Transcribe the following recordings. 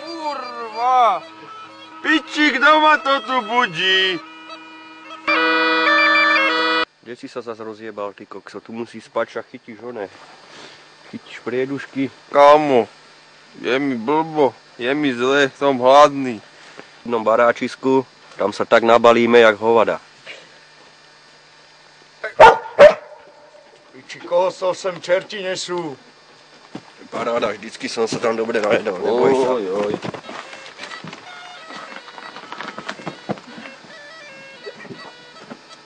Kurva! Piči, kto ma to tu budí? Kde si sa zase rozjebal, ty kokso? Tu musí spať, a chytíš oné. Chytíš priedušky. Kámo, je mi blbo, je mi zle, som hladný. V jednom baráčisku, tam sa tak nabalíme, jak hovada. Piči, koho sem čerti nesú? Paráda, vždycky som sa tam dobre najedol, neboj sa.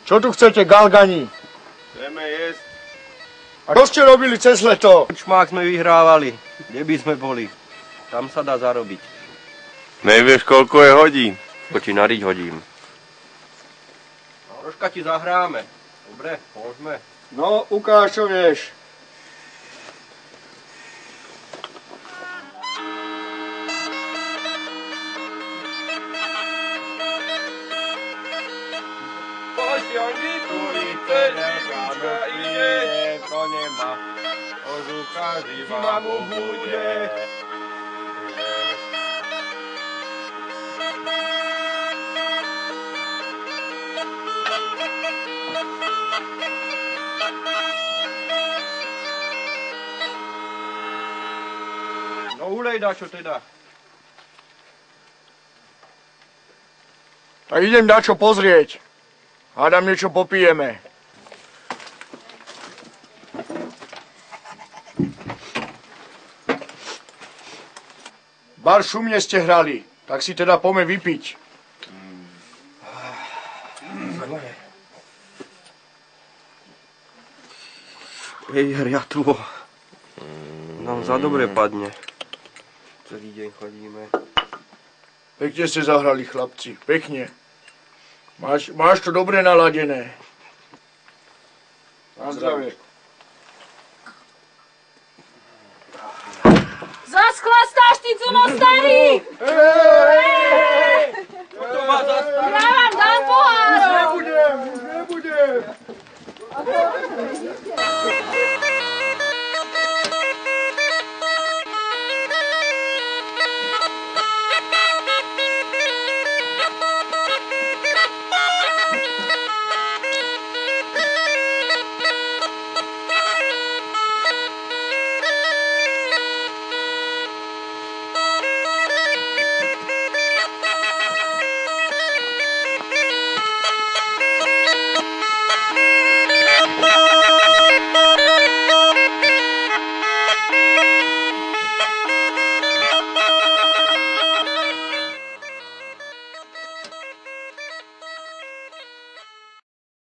Čo tu chcete, galgani? Chceme jesť. A čo ste robili cez leto? Čmák sme vyhrávali. Kde by sme boli? Tam sa dá zarobiť. Nevieš, koľko je hodín? To ti nariť hodím. Troška ti zahráme. Dobre, môžeme. No, ukáž, čo vieš. Pasianky tulice, rýčka ide, to nemá, ožúka zima mu bude. No ulej dačo teda. Tak idem dačo pozrieť. Hádam, niečo popijeme. Bar šumne ste hrali, tak si teda poďme vypiť. Hej, hriatlo. Nám za dobre padne. Celý deň chodíme. Pekne ste zahrali, chlapci, pekne. Máš to dobre naladené. Na zdravie. Zaschlastáš ty, co no starý!